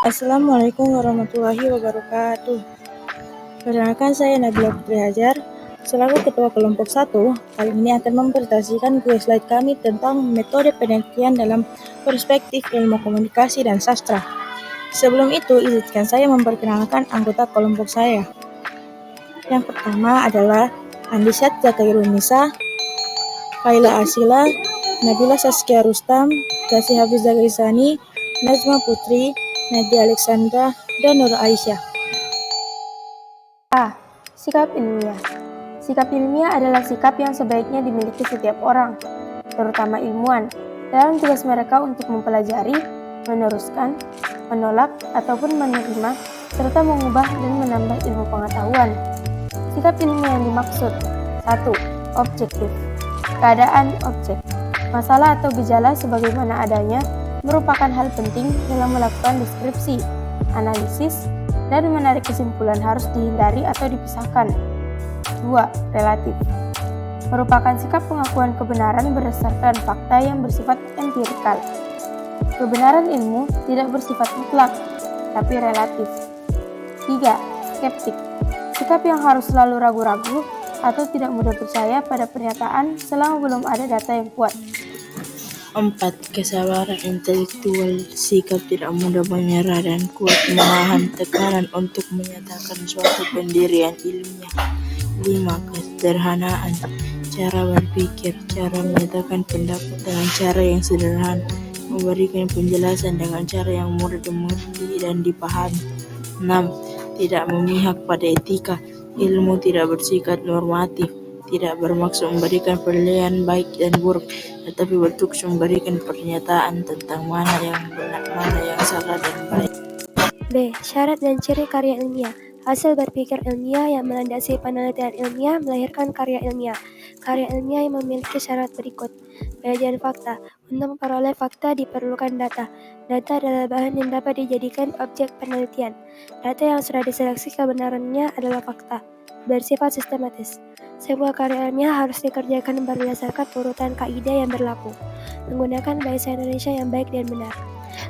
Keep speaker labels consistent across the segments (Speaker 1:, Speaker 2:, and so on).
Speaker 1: Assalamualaikum warahmatullahi wabarakatuh. Perkenalkan, saya Nabila Putri Hajar. Selaku Ketua Kelompok 1, kali ini akan mempresentasikan slide kami tentang metode penelitian dalam perspektif ilmu komunikasi dan sastra. Sebelum itu, izinkan saya memperkenalkan anggota kelompok saya. Yang pertama adalah Andisat Zakairunisa, Kaila Asila, Nabila Saskia Rustam, Kasih Hafiz Zagaisani, Najma Putri, Nadia Alexandra, dan Nur Aisyah.
Speaker 2: A. Sikap ilmiah. Sikap ilmiah adalah sikap yang sebaiknya dimiliki setiap orang, terutama ilmuwan, dalam tugas mereka untuk mempelajari, meneruskan, menolak, ataupun menerima, serta mengubah dan menambah ilmu pengetahuan. Sikap ilmiah yang dimaksud: 1. Objektif. Keadaan objek. Masalah atau gejala sebagaimana adanya merupakan hal penting dalam melakukan deskripsi, analisis, dan menarik kesimpulan harus dihindari atau dipisahkan. 2. Relatif. Merupakan sikap pengakuan kebenaran berdasarkan fakta yang bersifat empirikal. Kebenaran ilmu tidak bersifat mutlak, tapi relatif. 3. Skeptik. Sikap yang harus selalu ragu-ragu atau tidak mudah percaya pada pernyataan selama belum ada data yang kuat.
Speaker 1: 4. Kesabaran intelektual. Sikap tidak mudah menyerah dan kuat menahan tekanan untuk menyatakan suatu pendirian ilmiah. 5. Kesederhanaan. Cara berpikir, cara menyatakan pendapat dengan cara yang sederhana, memberikan penjelasan dengan cara yang mudah dimengerti dan dipahami. 6. Tidak memihak pada etika. Ilmu tidak bersifat normatif, tidak bermaksud memberikan penilaian baik dan buruk, tetapi bertujuan memberikan pernyataan tentang mana yang benar, mana yang salah dan baik.
Speaker 2: B. Syarat dan ciri karya ilmiah. Hasil berpikir ilmiah yang melandasi penelitian ilmiah melahirkan karya ilmiah. Karya ilmiah yang memiliki syarat berikut. Penyajian fakta. Untuk memperoleh fakta diperlukan data. Data adalah bahan yang dapat dijadikan objek penelitian. Data yang sudah diseleksi kebenarannya adalah fakta, bersifat sistematis. Sebuah karya ilmiah harus dikerjakan berdasarkan urutan kaidah yang berlaku, menggunakan bahasa Indonesia yang baik dan benar.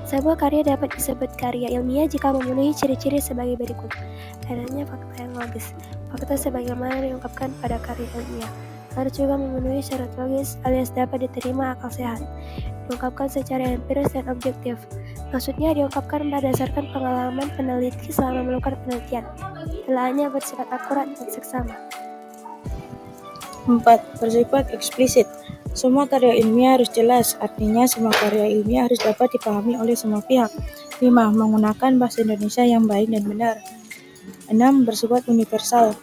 Speaker 2: Sebuah karya dapat disebut karya ilmiah jika memenuhi ciri-ciri sebagai berikut. Adanya fakta yang logis. Fakta sebagaimana diungkapkan pada karya ilmiah harus juga memenuhi syarat logis alias dapat diterima akal sehat. Diungkapkan secara empiris dan objektif. Maksudnya diungkapkan berdasarkan pengalaman peneliti selama melakukan penelitian. Telaahnya bersifat akurat dan seksama.
Speaker 1: 4. Bersifat eksplisit. Semua karya ilmiah harus jelas, artinya semua karya ilmiah harus dapat dipahami oleh semua pihak. 5. Menggunakan bahasa Indonesia yang baik dan benar. 6. Bersifat universal,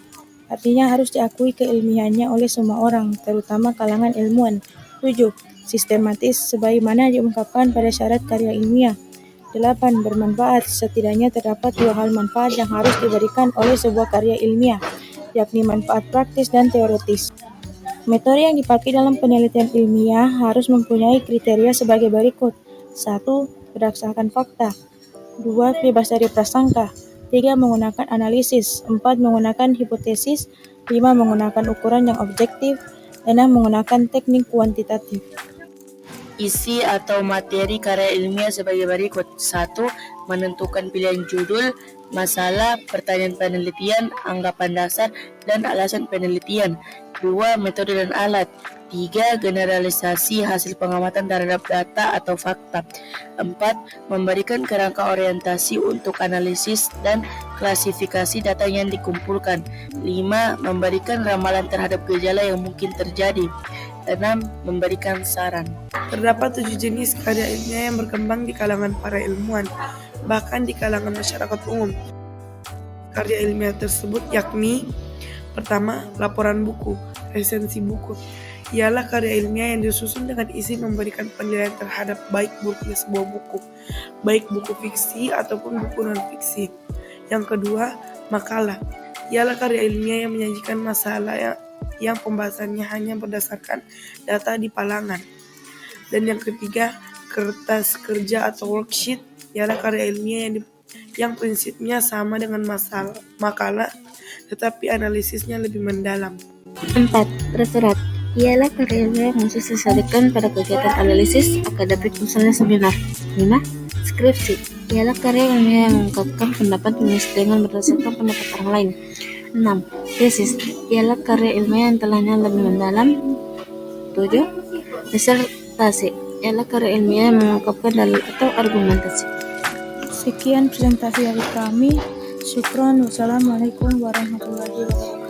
Speaker 1: artinya harus diakui keilmiahannya oleh semua orang, terutama kalangan ilmuwan. 7. Sistematis, sebagaimana diungkapkan pada syarat karya ilmiah. 8. Bermanfaat, setidaknya terdapat 2 hal manfaat yang harus diberikan oleh sebuah karya ilmiah, yakni manfaat praktis dan teoritis. Metode yang dipakai dalam penelitian ilmiah harus mempunyai kriteria sebagai berikut. 1. Berdasarkan fakta. 2. Bebas dari prasangka. 3. Menggunakan analisis. 4. Menggunakan hipotesis. 5. Menggunakan ukuran yang objektif. 6. Menggunakan teknik kuantitatif.
Speaker 3: Isi atau materi karya ilmiah sebagai berikut. 1. Menentukan pilihan judul, masalah, pertanyaan penelitian, anggapan dasar, dan alasan penelitian. 2. Metode dan alat. 3. Generalisasi hasil pengamatan terhadap data atau fakta. 4. Memberikan kerangka orientasi untuk analisis dan klasifikasi data yang dikumpulkan. 5. Memberikan ramalan terhadap gejala yang mungkin terjadi. 6. Memberikan saran.
Speaker 4: Terdapat 7 jenis karya ilmiah yang berkembang di kalangan para ilmuwan, bahkan di kalangan masyarakat umum. Karya ilmiah tersebut yakni: pertama, laporan buku, resensi buku. Ialah karya ilmiah yang disusun dengan isi memberikan penilaian terhadap baik buruknya sebuah buku, baik buku fiksi ataupun buku non-fiksi. Yang kedua, makalah. Ialah karya ilmiah yang menyajikan masalah yang pembahasannya hanya berdasarkan data di palangan. Dan yang ketiga, kertas kerja atau worksheet. Ialah karya ilmiah yang prinsipnya sama dengan makalah, tetapi analisisnya lebih mendalam.
Speaker 5: 4. Referat. Ialah karya ilmiah yang khusus disajikan pada kegiatan analisis akademik, misalnya seminar. 5. Skripsi ialah karya ilmiah yang mengungkapkan pendapat penulis dengan berdasarkan pendapat orang lain. 6. Tesis ialah karya ilmiah yang telahnya lebih mendalam. 7. Disertasi ialah karya ilmiah yang mengungkapkan dalil atau argumentasi.
Speaker 1: Sekian presentasi dari kami. Syukron. Wassalamualaikum warahmatullahi wabarakatuh.